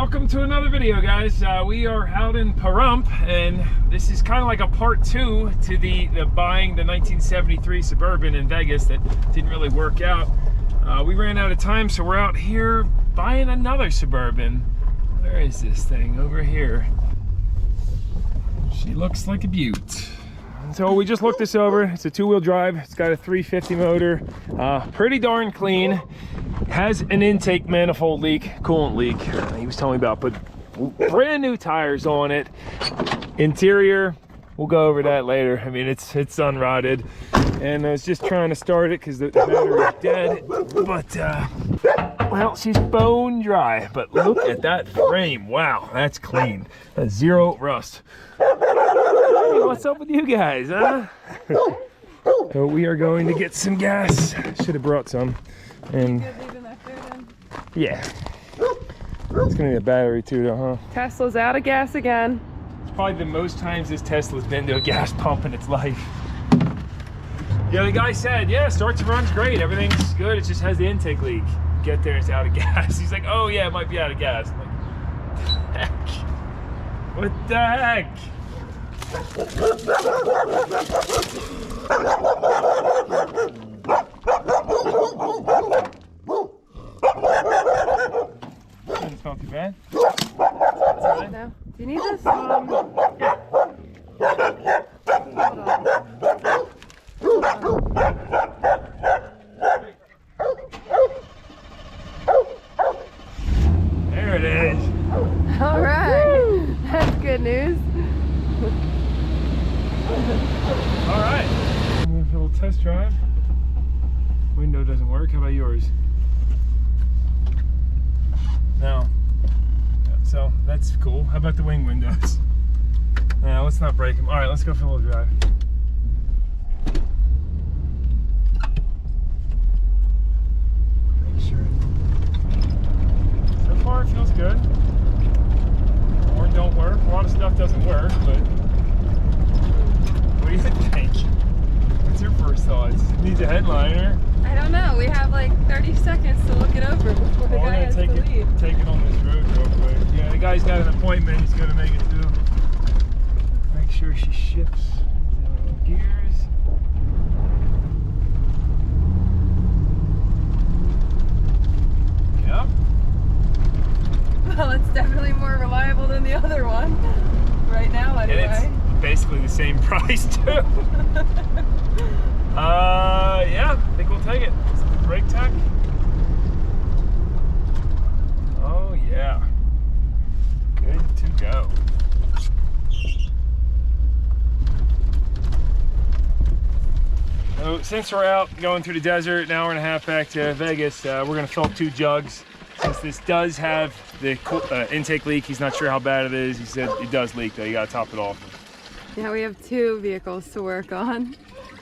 Welcome to another video, guys. We are out in Burb, and this is kind of like a part 2 to the buying the 1973 Suburban in Vegas that didn't really work out. We ran out of time, so we're out here buying another Suburban. Where is this thing? Over here. She looks like a beaut. So we just looked this over. It's a 2-wheel drive. It's got a 350 motor. Pretty darn clean. Has an intake manifold leak, coolant leak. He was telling me about, but brand new tires on it. Interior, we'll go over that later. I mean, it's unrotted. And I was just trying to start it because the battery's dead. But well, she's bone dry. But look at that frame. Wow, that's clean. That's zero rust. Hey, what's up with you guys, huh? So we are going to get some gas. Should have brought some. And yeah, it's gonna need a battery too, though, huh? Tesla's out of gas again. It's probably the most times this Tesla's been to a gas pump in its life. Yeah, the guy said, yeah, starts and runs great, everything's good, it just has the intake leak. Get there, it's out of gas. He's like, oh yeah, it might be out of gas. I'm like, heck? What the heck? Doesn't smell too bad. No. Do you need this? Yeah. There it is. All right. That's good news. All right. I'm going for a little test drive. Window doesn't work. How about yours? No. So that's cool. How about the wing windows? Now let's not break them. All right, let's go for a little drive. Make sure. So far it feels good. Horn don't work. A lot of stuff doesn't work, but what do you think? What's your first thoughts? It needs a headliner. I don't know. We have like 30 seconds to look it over before the guy has to leave. Take it on this road real quick. Yeah, the guy's got an appointment. He's going to make it too. Make sure she shifts the gears. Yep. Well, it's definitely more reliable than the other one. Right now, anyway. And it's basically the same price too. Yeah, I think we'll take it. Brake tech. Oh yeah. Good to go. So since we're out going through the desert, an hour and a half back to Vegas, we're gonna fill up 2 jugs. Since this does have the intake leak, he's not sure how bad it is. He said it does leak though, you gotta top it off. Yeah, we have 2 vehicles to work on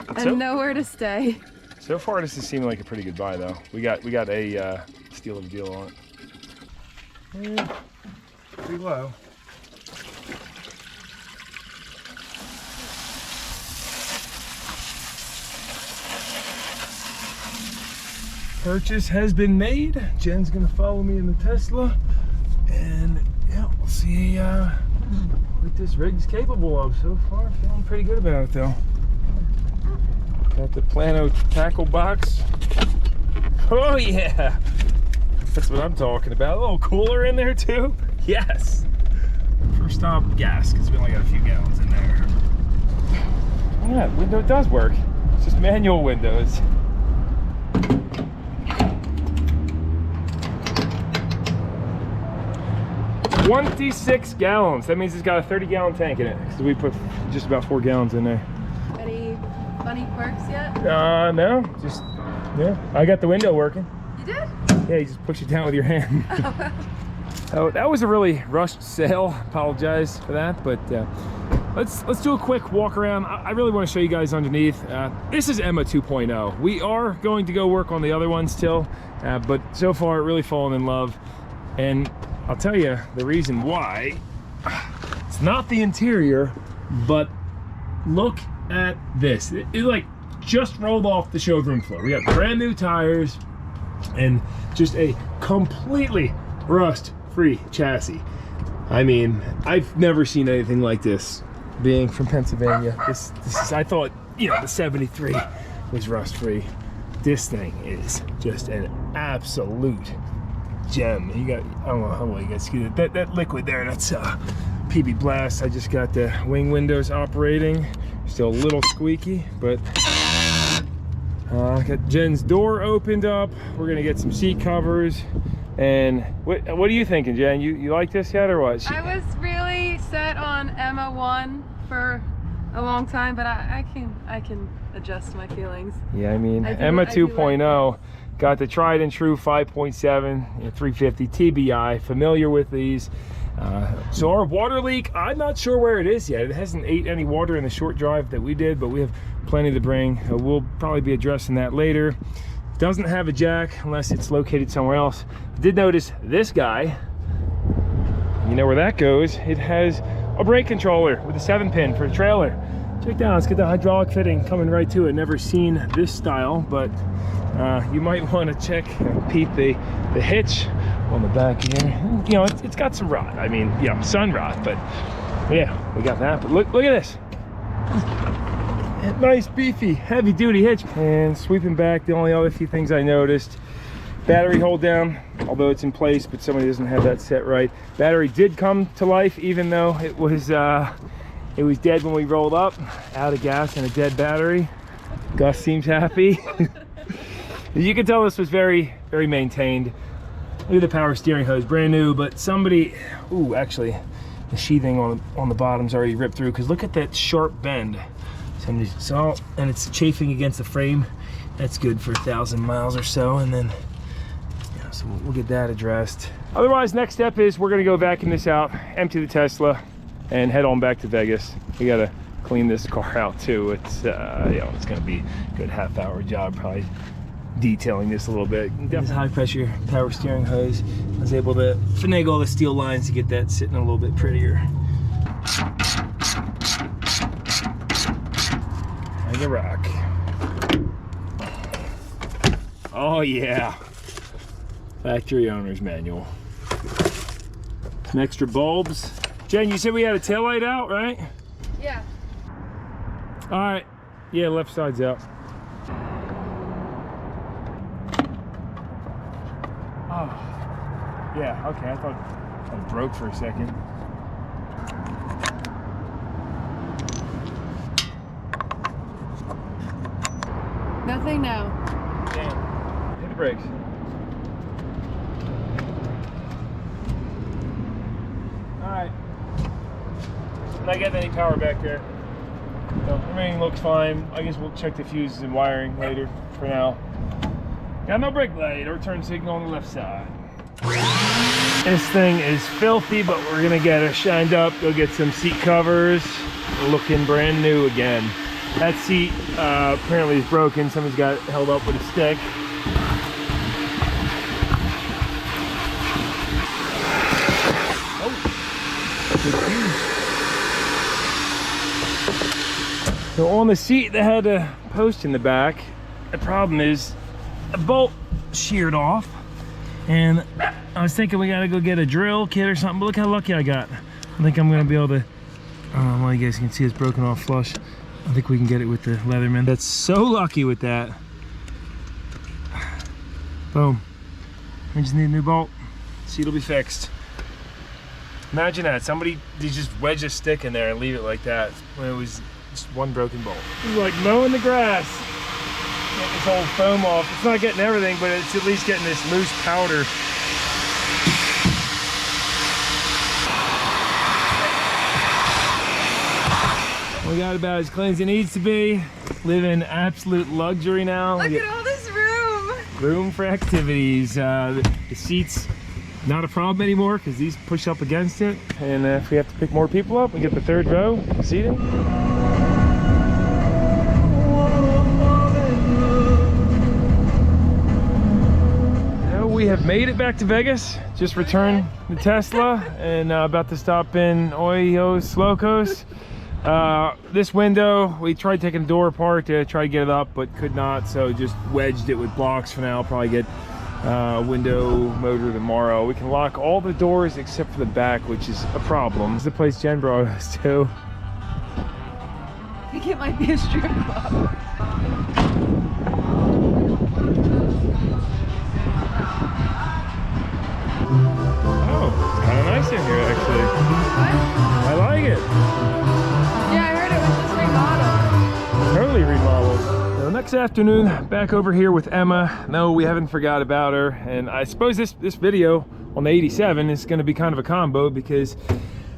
and so, nowhere to stay. So far this is seeming like a pretty good buy though. We got a steal of a deal on it. Yeah, pretty low. Purchase has been made. Jen's gonna follow me in the Tesla, and yeah, we'll see what this rig's capable of. So far, feeling pretty good about it though. Got the Plano tackle box. Oh yeah, that's what I'm talking about. A little cooler in there too. Yes. First stop, gas, because we only got a few gallons in there. Yeah, window does work. It's just manual windows. 26 gallons. That means it's got a 30-gallon tank in it. So we put just about 4 gallons in there. Any funny quirks yet? No. Just, yeah. I got the window working. You did? Yeah, you just push it down with your hand. Oh, that was a really rushed sale. Apologize for that, but let's do a quick walk around. I really want to show you guys underneath. This is Emma 2.0. We are going to go work on the other ones still, but so far really fallen in love. And I'll tell you the reason why. It's not the interior, but look at this. It like just rolled off the showroom floor. We got brand new tires and just a completely rust free chassis. I mean, I've never seen anything like this being from Pennsylvania. This is, I thought, you know, the 73 was rust free. This thing is just an absolute gem. You got, I don't know how well you guys see that. That liquid there, that's PB Blast. I just got the wing windows operating. Still a little squeaky, but got Jen's door opened up. We're gonna get some seat covers. And what are you thinking, Jen? You like this yet or what? I was really set on Emma 1 for a long time, but I can adjust my feelings. Yeah, I mean, Emma 2.0 got the tried and true 5.7, 350 TBI, familiar with these. So our water leak, I'm not sure where it is yet. It hasn't ate any water in the short drive that we did, but we have plenty to bring. We'll probably be addressing that later. Doesn't have a jack unless it's located somewhere else. I did notice this guy, you know where that goes, it has a brake controller with a 7-pin for the trailer. Check down, let's get the hydraulic fitting coming right to it. Never seen this style, but you might want to check and peep the hitch on the back here. You know, it's got some rot. I mean, you know, sun rot, but yeah, we got that. But look at this. Nice beefy heavy duty hitch. And sweeping back, the only other few things I noticed: battery hold down, although it's in place, but somebody doesn't have that set right. Battery did come to life, even though it was dead when we rolled up, out of gas and a dead battery. Gus seems happy. You can tell this was very maintained. Look at the power steering hose, brand new, but somebody, ooh, actually the sheathing on the bottom's already ripped through, because look at that sharp bend. Somebody saw, and it's chafing against the frame. That's good for 1,000 miles or so, and then yeah, so we'll get that addressed. Otherwise, next step is we're gonna go vacuum this out, empty the Tesla, and head on back to Vegas. We gotta clean this car out too. It's you know, it's gonna be a good half-hour job, probably detailing this a little bit. This high pressure power steering hose, I was able to finagle the steel lines to get that sitting a little bit prettier. Like a rock. Oh yeah, factory owner's manual. Some extra bulbs. Jen, you said we had a taillight out, right? Yeah. All right, yeah, left side's out. Oh, yeah, okay, I thought it broke for a second. Nothing now. Damn, hit the brakes. All right, not getting any power back there. So everything looks fine. I guess we'll check the fuses and wiring later. For now, got no brake light or turn signal on the left side. This thing is filthy, but we're gonna get it shined up, go get some seat covers, looking brand new again. That seat apparently is broken. Somebody's got it held up with a stick. So on the seat, they had a post in the back. The problem is a bolt sheared off, and I was thinking we gotta go get a drill kit or something, but look how lucky I got. I think I'm gonna be able to, well, you guys can see it's broken off flush. I think we can get it with the Leatherman. That's so lucky with that. Boom. We just need a new bolt. Seat will be fixed. Imagine that, somebody just wedge a stick in there and leave it like that when it was just one broken bolt. It's like mowing the grass. Get this old foam off. It's not getting everything, but it's at least getting this loose powder. We got about as clean as it needs to be. Live in absolute luxury now. Look at all this room. Room for activities. The seats, not a problem anymore because these push up against it. And if we have to pick more people up, we get the third row seating. We have made it back to Vegas. Just returned the Tesla and about to stop in Ojos Locos. This window, we tried taking the door apart to try to get it up, but could not, so just wedged it with blocks for now. Probably get window motor tomorrow. We can lock all the doors except for the back, which is a problem. It's the place Jen brought us to. I think it might be a strip club. Oh, kind of nice in here, actually. What? I like it. Yeah, I heard it was just remodeled. Totally remodeled. So next afternoon, back over here with Emma. No, we haven't forgot about her. And I suppose this video on the 87 is going to be kind of a combo because,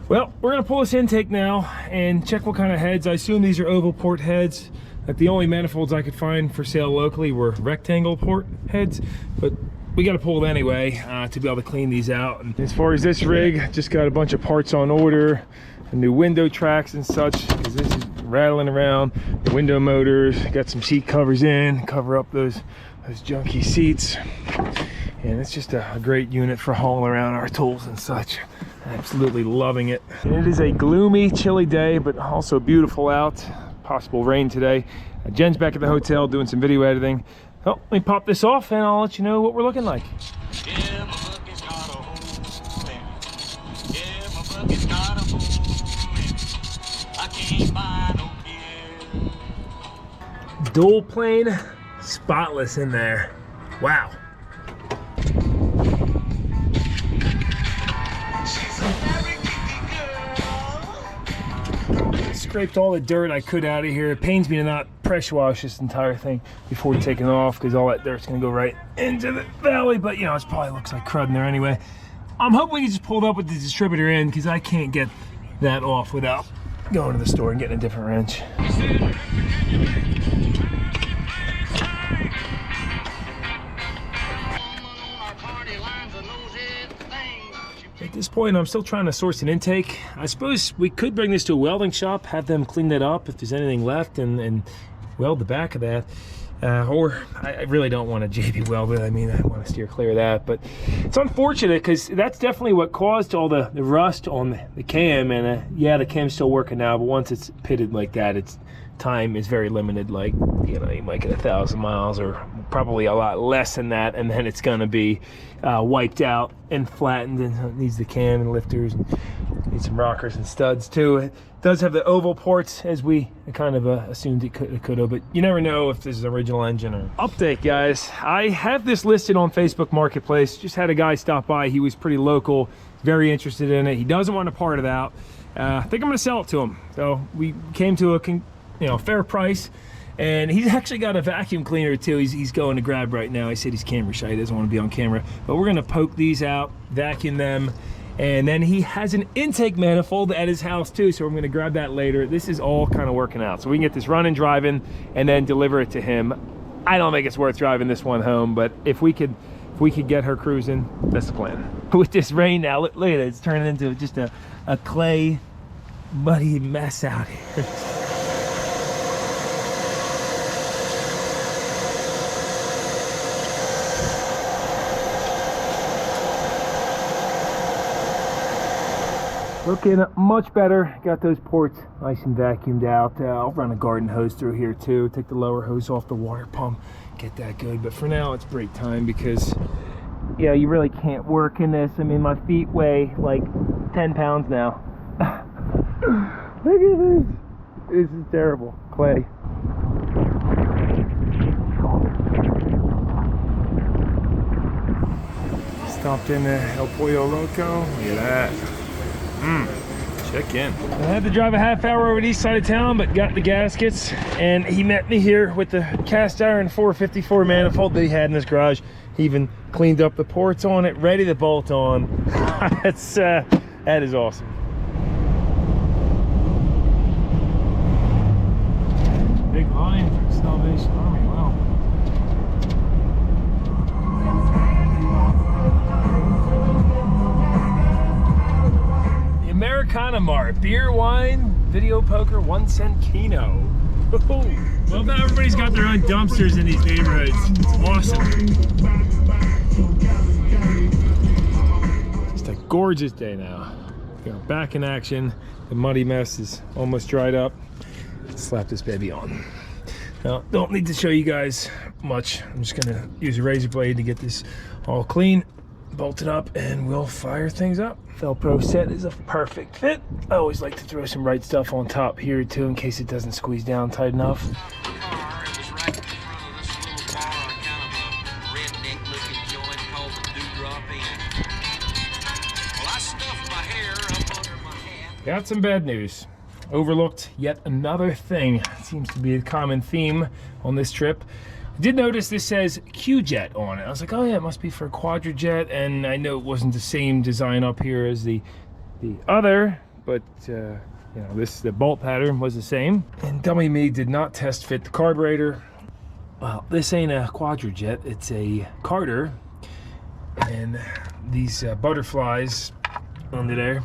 well, we're going to pull this intake now and check what kind of heads. I assume these are oval port heads. Like the only manifolds I could find for sale locally were rectangle port heads, but we got to pull it anyway to be able to clean these out. And as far as this rig, just got a bunch of parts on order, and new window tracks and such, because this is rattling around. The window motors, got some seat covers in, cover up those junky seats. And it's just a great unit for hauling around our tools and such. Absolutely loving it. And it is a gloomy, chilly day, but also beautiful out. Possible rain today. Jen's back at the hotel doing some video editing. Well, let me pop this off and I'll let you know what we're looking like. Yeah, my bucket's got a hole in it. Yeah, my bucket's got a hole in it. I can't buy no beer. Dual plane, spotless in there. Wow. She's a very kinky girl. Scraped all the dirt I could out of here. It pains me to not pressure wash this entire thing before taking it off because all that dirt's gonna go right into the valley, but you know, it probably looks like crud in there anyway. I'm hoping we can just pull it up with the distributor in because I can't get that off without going to the store and getting a different wrench. At this point, I'm still trying to source an intake. I suppose we could bring this to a welding shop, have them clean that up if there's anything left, and weld the back of that. Or I really don't want a JB weld it. I mean, I want to steer clear of that. But it's unfortunate because that's definitely what caused all the rust on the cam. And yeah, the cam's still working now, but once it's pitted like that, its time is very limited. Like, you know, you might get 1,000 miles or probably a lot less than that, and then it's going to be wiped out and flattened, and it needs the cam and lifters, and needs some rockers and studs too. It does have the oval ports, as we kind of assumed it could have, but you never know if this is an original engine or... Update, guys. I have this listed on Facebook Marketplace. Just had a guy stop by. He was pretty local, very interested in it. He doesn't want to part it out. I think I'm going to sell it to him. So we came to a fair price. And he's actually got a vacuum cleaner too. He's going to grab right now. He said he's camera shy. He doesn't want to be on camera. But we're going to poke these out, vacuum them. And then he has an intake manifold at his house too. So we're going to grab that later. This is all kind of working out. So we can get this running, driving, and then deliver it to him. I don't think it's worth driving this one home. But if we could get her cruising, that's the plan. With this rain now, look at it. It's turning into just a clay, muddy mess out here. Looking much better. Got those ports nice and vacuumed out. I'll run a garden hose through here too. Take the lower hose off the water pump. Get that good. But for now, it's break time because, yeah, you really can't work in this. I mean, my feet weigh like 10 pounds now. Look at this. This is terrible. Clay. Stopped in El Pollo Loco. Look at that. Check in. I had to drive a half hour over the east side of town, but got the gaskets, and he met me here with the cast iron 454 manifold that he had in his garage. He even cleaned up the ports on it, ready to bolt on. That is awesome. Big line for Salvation Army. Wow. Americana Mart, beer, wine, video poker, 1 cent Keno. Love that everybody's got their own dumpsters in these neighborhoods. It's awesome. Just a gorgeous day now. We're back in action. The muddy mess is almost dried up. Let's slap this baby on. Now, don't need to show you guys much. I'm just gonna use a razor blade to get this all clean, bolted up, and we'll fire things up. Velcro set is a perfect fit. I always like to throw some right stuff on top here too in case it doesn't squeeze down tight enough. Car, it was right in front of this little bar, kind of a redneck-looking joint called the Dewdrop Inn. Well, I stuffed my hair up under my hat. Got some bad news. Overlooked yet another thing. Seems to be a common theme on this trip. I did notice this says Q-Jet on it. I was like, oh yeah, it must be for Quadrajet, and I know it wasn't the same design up here as the other, but you know, the bolt pattern was the same. And dummy me did not test fit the carburetor. Well, this ain't a Quadrajet, it's a Carter, and these butterflies under there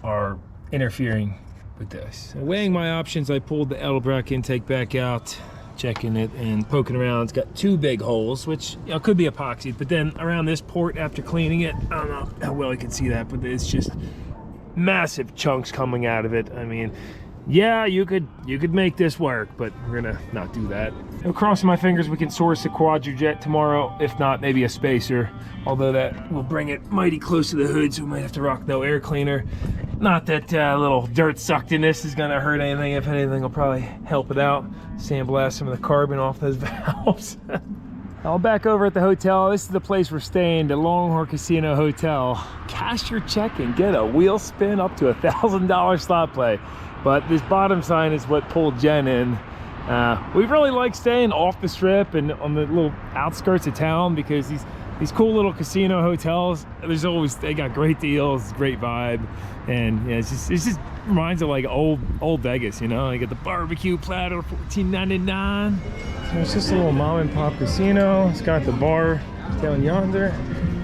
are interfering with this. So weighing my options, I pulled the Edelbrock intake back out, checking it and poking around. It's got two big holes, which, you know, could be epoxied, but then around this port after cleaning it, I don't know how well you can see that, but it's just massive chunks coming out of it. I mean, yeah, you could make this work, but we're gonna not do that. I'm crossing my fingers we can source a Quadrajet tomorrow. If not, maybe a spacer, although that will bring it mighty close to the hood, so we might have to rock no air cleaner. Not that little dirt sucked in this is gonna hurt anything. If anything, will probably help it out. Sandblast some of the carbon off those valves. I'll back over at the hotel. This is the place we're staying, the Longhorn Casino Hotel. Cash your check and get a wheel spin up to $1,000 slot play. But this bottom sign is what pulled Jen in. We really like staying off the strip and on the little outskirts of town because these cool little casino hotels, they got great deals, great vibe, and yeah, it just reminds of like old Vegas, you know. You get the barbecue platter, $14.99. So it's just a little mom and pop casino. It's got the bar down yonder,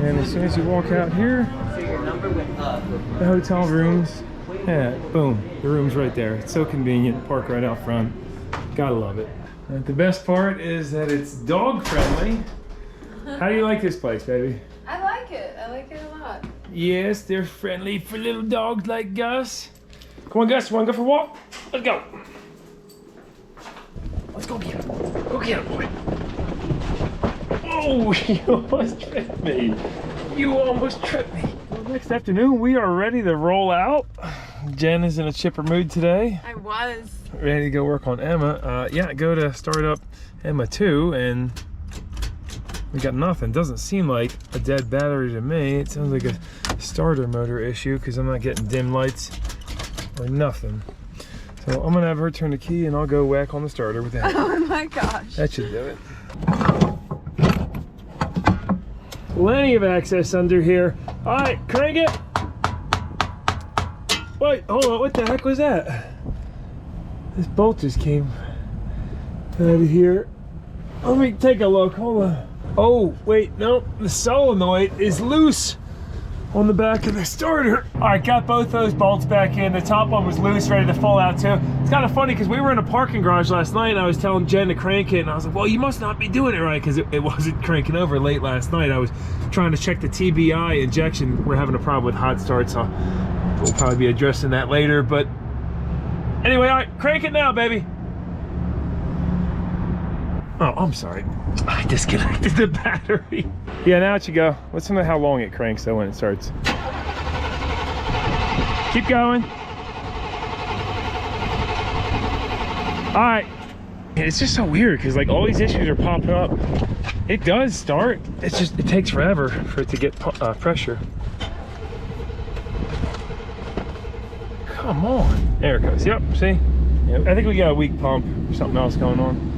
and as soon as you walk out here, the hotel rooms. Yeah, boom, the room's right there. It's so convenient. Park right out front. Gotta love it. And the best part is that it's dog friendly. How do you like this place, baby? I like it. I like it a lot. Yes, they're friendly for little dogs like Gus. Come on, Gus, you wanna go for a walk? Let's go. Let's go get him. Go get him, boy. Oh, you almost tripped me. You almost tripped me. Well, next afternoon, we are ready to roll out. Jen is in a chipper mood today. I was. Ready to go work on Emma. Yeah, go to start up Emma 2, and we got nothing. Doesn't seem like a dead battery to me. It sounds like a starter motor issue because I'm not getting dim lights or nothing. So I'm gonna have her turn the key and I'll go whack on the starter with that. Oh my gosh. That should do it. Plenty of access under here. All right, crank it. Wait, hold on, what the heck was that? This bolt just came out of here. Let me take a look, hold on. Oh, wait, no, the solenoid is loose on the back of the starter. All right, got both those bolts back in. The top one was loose, ready to fall out too. It's kind of funny because we were in a parking garage last night and I was telling Jen to crank it and I was like, well, you must not be doing it right because it wasn't cranking over late last night. I was trying to check the TBI injection. We're having a problem with hot start, so we'll probably be addressing that later. But anyway, all right, crank it now, baby. Oh, I'm sorry. I disconnected the battery. Yeah, now it should go. Listen to how long it cranks though when it starts. Keep going. All right. It's just so weird because like all these issues are popping up. It does start. It's just, it takes forever for it to get pressure. Come on. There it goes. Yep, see? Yep. I think we got a weak pump or something else going on.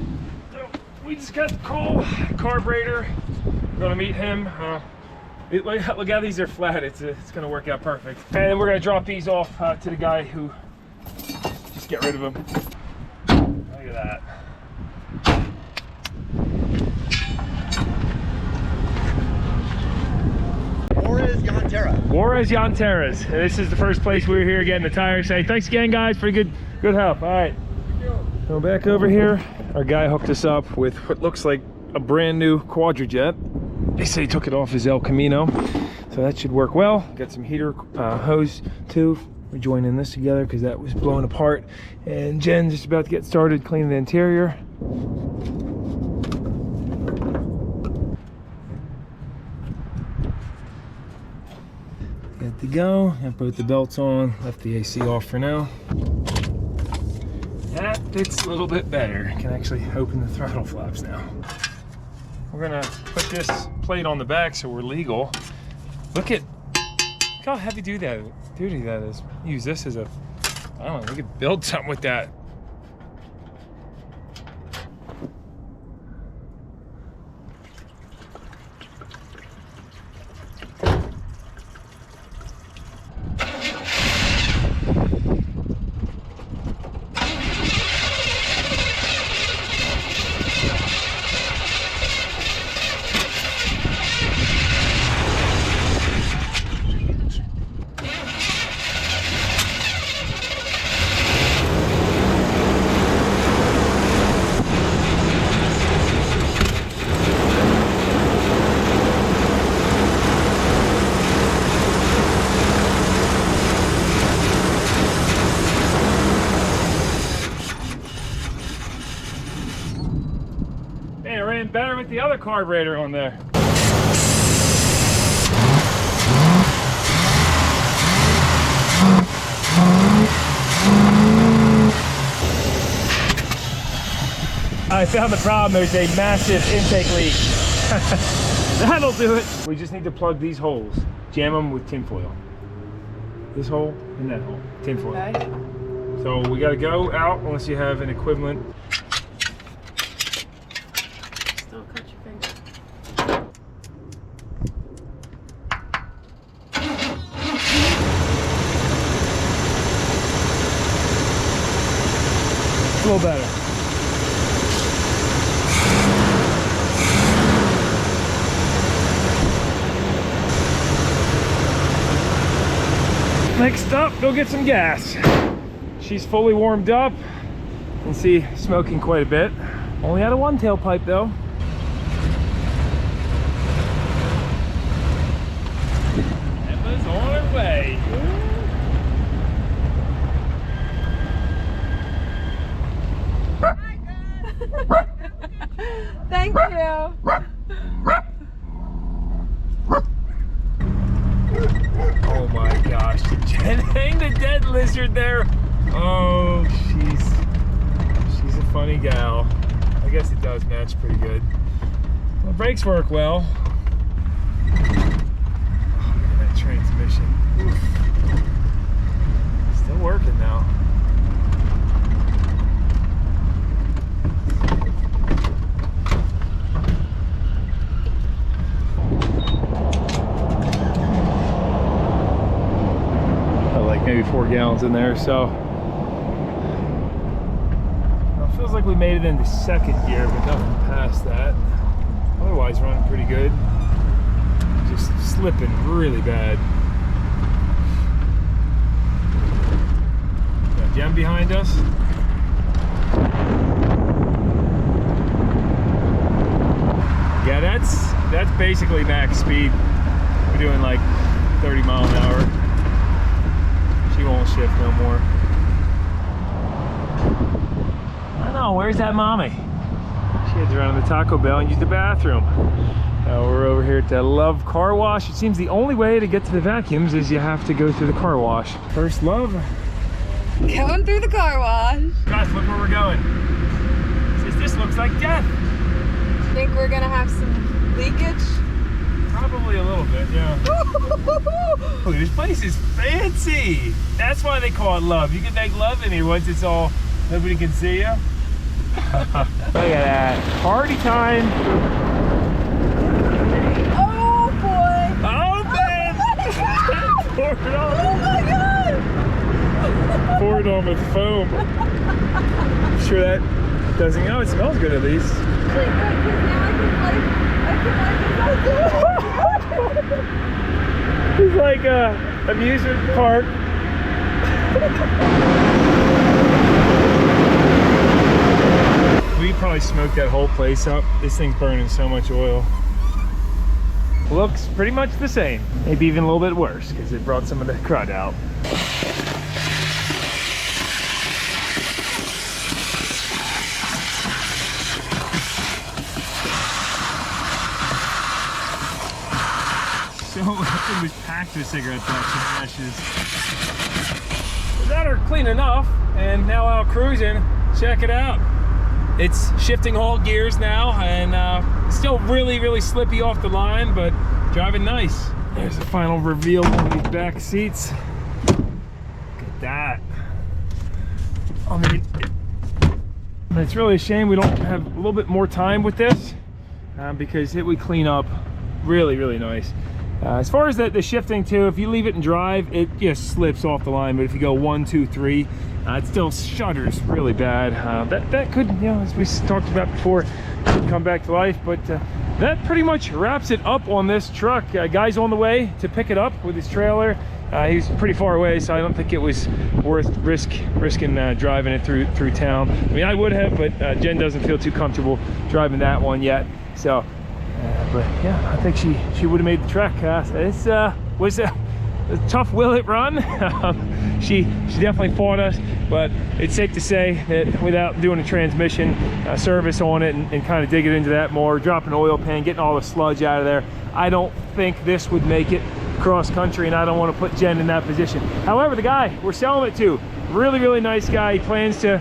We just got the call carburetor. We're gonna meet him. Look how these are flat. It's gonna work out perfect. And then we're gonna drop these off to the guy who just get rid of them. Look at that. Juarez Llanterras. And this is the first place we were here getting the tires. Say thanks again, guys, for good help. All right. Go back over here. Our guy hooked us up with what looks like a brand new Quadrajet. They say he took it off his El Camino, so that should work well. Got some heater hose too. We're joining this together because that was blown apart. And Jen's just about to get started cleaning the interior. to go. Have both the belts on, left the AC off for now. That fits a little bit better. Can actually open the throttle flaps now. We're gonna put this plate on the back so we're legal. Look how heavy duty that is. Use this as a, I don't know, we could build something with that. Man, it ran better with the other carburetor on there. I found the problem. There's a massive intake leak. That'll do it. We just need to plug these holes. Jam them with tinfoil. This hole and that hole. Tinfoil. Okay. So we gotta go out unless you have an equivalent. Still cut your finger. A little better. Next up, go get some gas. She's fully warmed up. You can see smoking quite a bit. Only had a one tailpipe though. Emma's on her way. Thank you. Oh my gosh, hang the dead lizard there. Oh, she's a funny gal. I guess it does match pretty good. The brakes work well. Oh, look at that transmission. Oof. Still working now. Maybe 4 gallons in there, so well, it feels like we made it into second gear, but nothing past that. Otherwise running pretty good, just slipping really bad. Got Jem behind us. Yeah, that's basically max speed. We're doing like 30 miles an hour. She won't shift no more. I know, where's that mommy? She had to run to the Taco Bell and use the bathroom. We're over here at the Love Car Wash. It seems the only way to get to the vacuums is you have to go through the car wash. First Love. Going through the car wash. Guys, look where we're going. This looks like death. Think we're gonna have some leakage? Probably a little bit, yeah. Look, this place is fancy. That's why they call it Love. You can make love in here once it's all, nobody can see you. Look at that. Party time. Oh boy. Oh man. Pour it on. Oh my god. Pour it on with foam. I'm sure that doesn't, oh, it smells good at least. Really good, because now It's like a amusement park. We probably smoked that whole place up. This thing's burning so much oil. Looks pretty much the same. Maybe even a little bit worse because it brought some of the crud out. So that thing was packed with cigarette butts and ashes. We got her clean enough, and now out cruising. Check it out. It's shifting all gears now, and still really, really slippy off the line, but driving nice. There's the final reveal on these back seats. Look at that. I mean, it's really a shame we don't have a little bit more time with this, because it would clean up really, really nice. As far as the shifting too, if you leave it in drive, it just slips off the line. But if you go 1, 2, 3, it still shudders really bad. That could, you know, as we talked about before, could come back to life. But that pretty much wraps it up on this truck. Guy's on the way to pick it up with his trailer. He was pretty far away, so I don't think it was worth risking driving it through town. I mean, I would have, but Jen doesn't feel too comfortable driving that one yet. So. But yeah, I think she would have made the trek. It was a tough will it run. She definitely fought us, but it's safe to say that without doing a transmission service on it and kind of digging into that more, dropping an oil pan, getting all the sludge out of there, I don't think this would make it cross country, and I don't want to put Jen in that position. However, the guy we're selling it to, really, really nice guy. He plans to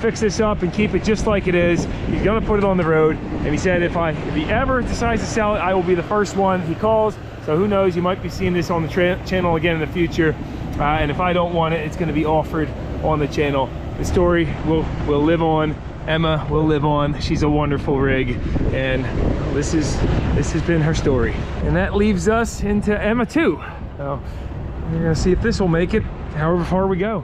fix this up and keep it just like it is. He's gonna put it on the road, and he said if he ever decides to sell it, I will be the first one he calls. So who knows, you might be seeing this on the channel again in the future. And if I don't want it, it's gonna be offered on the channel. The story will live on. Emma will live on. She's a wonderful rig, and this has been her story. And that leaves us into Emma 2. So we're gonna see if this will make it however far we go.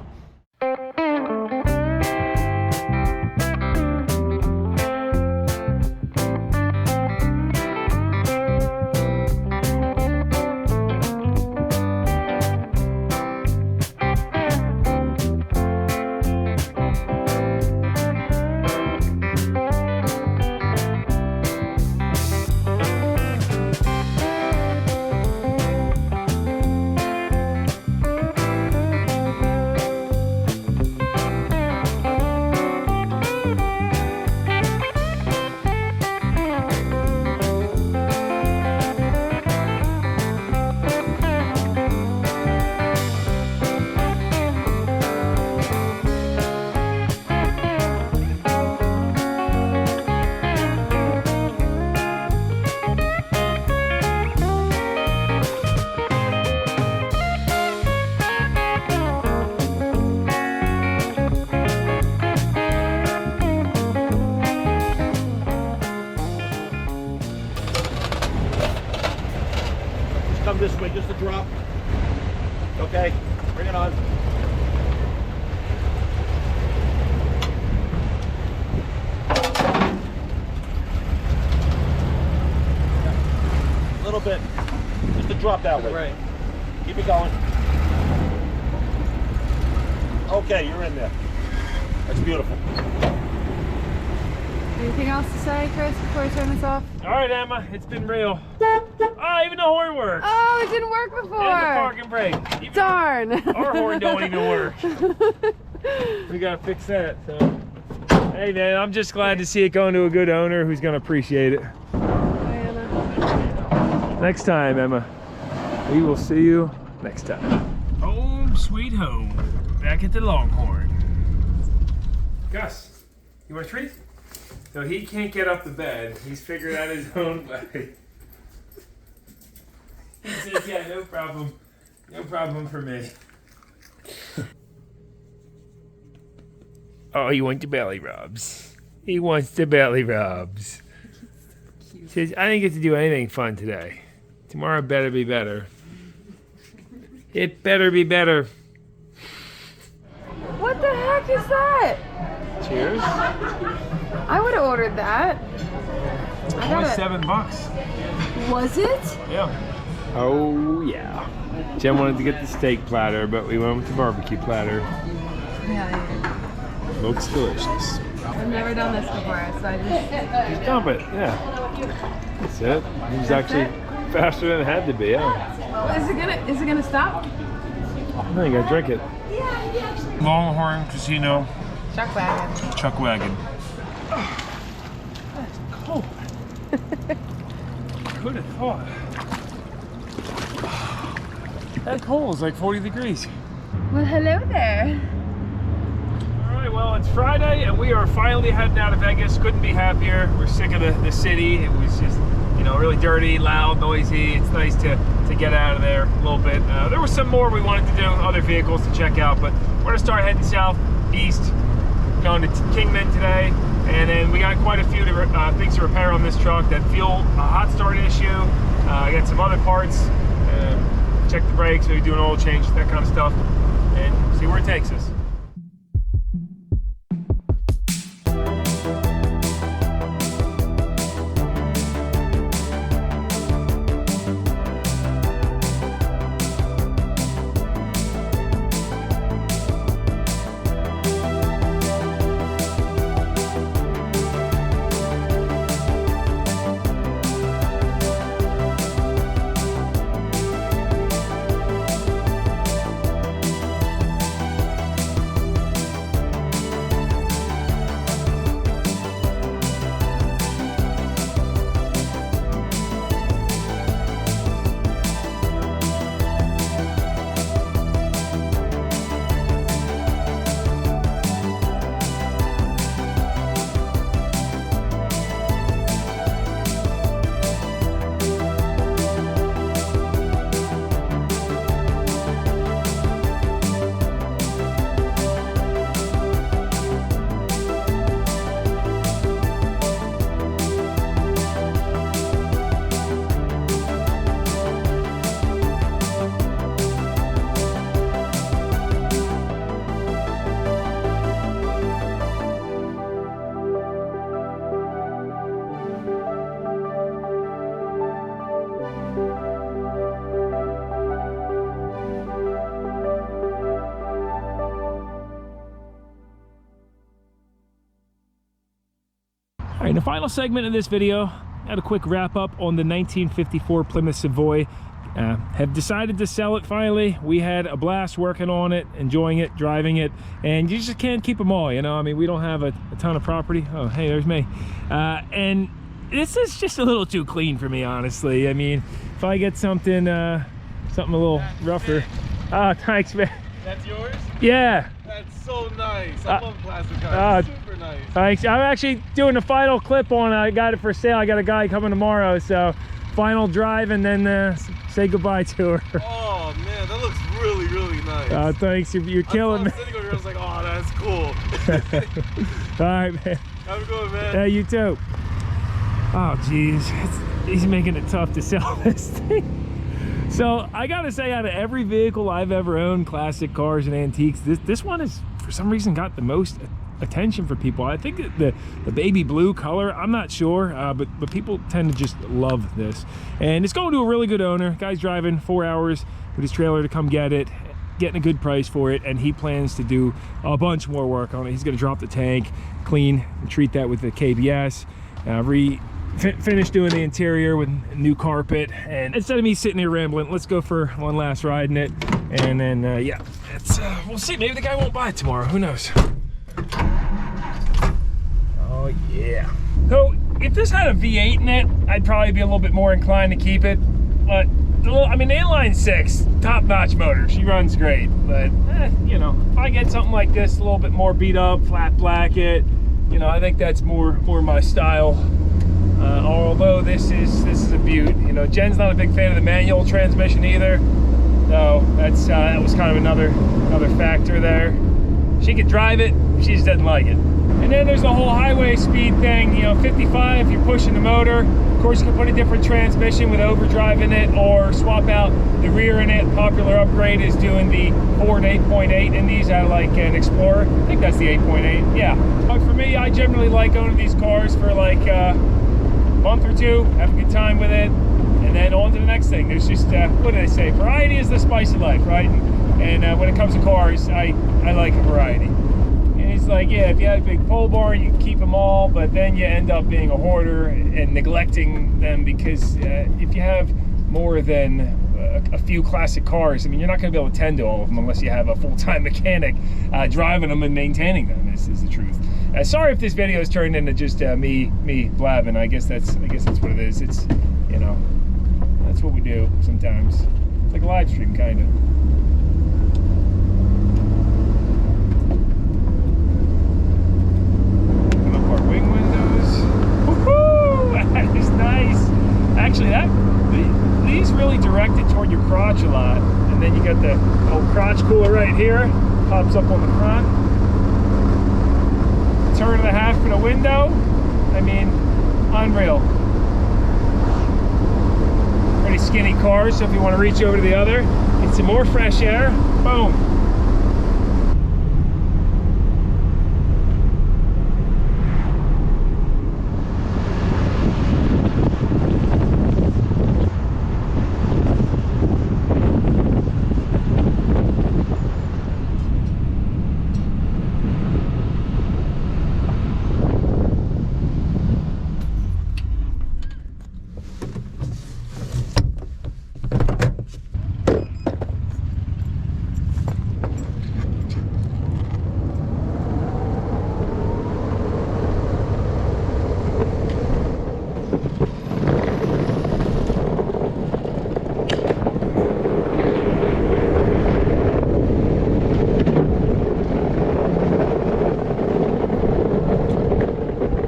Come this way, just a drop. Okay, bring it on. A little bit. Just a drop that way. Right. Keep it going. Okay, you're in there. That's beautiful. Anything else to say, Chris, before I turn this off? All right, Emma, it's been real. Oh, even the horn works. Oh, it didn't work before. And the parking brake. Even Darn. Our horn don't even work. We gotta fix that. So, hey man, I'm just glad to see it going to a good owner who's gonna appreciate it. Diana. Next time, Emma. We will see you next time. Home sweet home. Back at the Longhorn. Gus, you want a treat? No, he can't get up the bed. He's figured out his own way. He says, yeah, no problem. No problem for me. Oh, he wants the belly rubs. He wants the belly rubs. He says, I didn't get to do anything fun today. Tomorrow better be better. It better be better. What the heck is that? Cheers. I would have ordered that. Only $7. Was it? Yeah. Oh yeah. Jen wanted to get the steak platter, but we went with the barbecue platter. Yeah. Looks delicious. I've never done this before, so I Just dump it, yeah. That's it. It was actually faster than it had to be, yeah. Is it gonna stop? No, you gotta drink it. Longhorn Casino. Chuck wagon. Chuck wagon. That's cold. Could have thought. That cold is like 40 degrees. Well, hello there. All right, well, it's Friday and we are finally heading out of Vegas. Couldn't be happier. We're sick of the city. It was just, you know, really dirty, loud, noisy. It's nice to get out of there a little bit. There was some more we wanted to do, other vehicles to check out, but we're gonna start heading southeast, going to Kingman today, and then we got quite a few things to repair on this truck. That fuel, a hot start issue. I got some other parts. Check the brakes, maybe do an oil change, that kind of stuff, and see where it takes us. All right, in the final segment of this video, I had a quick wrap up on the 1954 Plymouth Savoy. Have decided to sell it finally. We had a blast working on it, enjoying it, driving it, and you just can't keep them all, you know? I mean, we don't have a ton of property. Oh, hey, there's me. And this is just a little too clean for me, honestly. I mean, if I get something a little rougher. Oh, thanks, man. That's yours? Yeah. That's so nice. I love classic cars. Super nice. Thanks. I'm actually doing the final clip on it. I got it for sale. I got a guy coming tomorrow, so final drive and then say goodbye to her. Oh man, that looks really, really nice. Thanks. You're killing me. I was sitting over here, I was like, oh, that's cool. All right, man. Have a good one, man. Yeah, you too. Oh, geez. He's making it tough to sell this thing. So I gotta say, out of every vehicle I've ever owned, classic cars and antiques, this one has for some reason got the most attention for people. I think the baby blue color, I'm not sure, but people tend to just love this. And it's going to a really good owner. Guy's driving 4 hours with his trailer to come get it, getting a good price for it, and he plans to do a bunch more work on it. He's gonna drop the tank, clean, and treat that with the KBS, finish doing the interior with new carpet. And instead of me sitting here rambling, let's go for one last ride in it, and then yeah, we'll see. Maybe the guy won't buy it tomorrow, who knows. Oh yeah. So if this had a V8 in it, I'd probably be a little bit more inclined to keep it, but I mean, the inline 6, top-notch motor, she runs great, but you know, if I get something like this, a little bit more beat up, flat blacket, you know, I think that's more my style. Although this is a beaut. You know, Jen's not a big fan of the manual transmission either, so that was kind of another factor there. She could drive it, she just doesn't like it. And then there's the whole highway speed thing. You know, 55, you're pushing the motor. Of course, you can put a different transmission with overdrive in it, or swap out the rear in it. Popular upgrade is doing the Ford 8.8 in these. I like an Explorer. I think that's the 8.8. Yeah. But for me, I generally like owning these cars for like month or two, have a good time with it, and then on to the next thing. There's just what do they say, variety is the spice of life, right? And when it comes to cars, I like a variety. And it's like, yeah, if you have a big pole barn, you can keep them all, but then you end up being a hoarder and neglecting them, because if you have more than a few classic cars, I mean, you're not going to be able to tend to all of them unless you have a full-time mechanic driving them and maintaining them. This is the truth. Sorry if this video has turned into just me blabbing. I guess that's what it is. It's, you know, that's what we do sometimes. It's like a live stream, kind of. Open up our wing windows. Woohoo! That is nice. Actually, these really directed toward your crotch a lot. And then you got the old crotch cooler right here. Pops up on the front. Turn of the half for the window. I mean, unreal. Pretty skinny car, so if you want to reach over to the other, get some more fresh air, boom.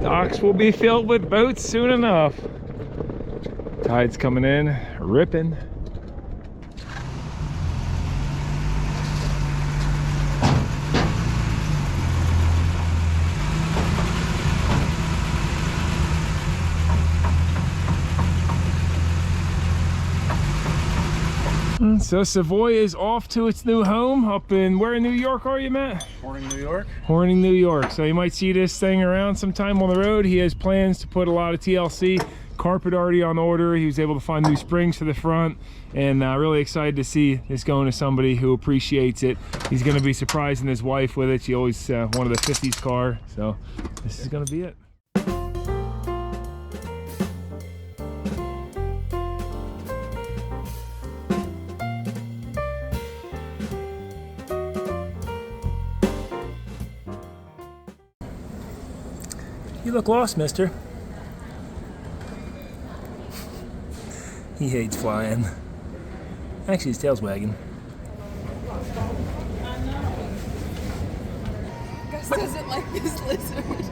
Docks will be filled with boats soon enough. Tide's coming in, ripping. So Savoy is off to its new home up in, where in New York are you, Matt? Horning, New York. Horning, New York. So you might see this thing around sometime on the road. He has plans to put a lot of TLC. Carpet already on order. He was able to find new springs for the front, and really excited to see this going to somebody who appreciates it. He's going to be surprising his wife with it. She always wanted a 50s car, so this is going to be it. You look lost, mister. He hates flying. Actually, his tail's wagging. Gus doesn't like this lizard.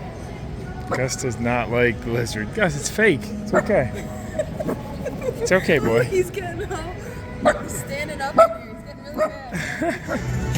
Gus does not like the lizard. Gus, it's fake. It's okay. It's okay, boy. He's getting up. He's standing up here. He's getting really mad.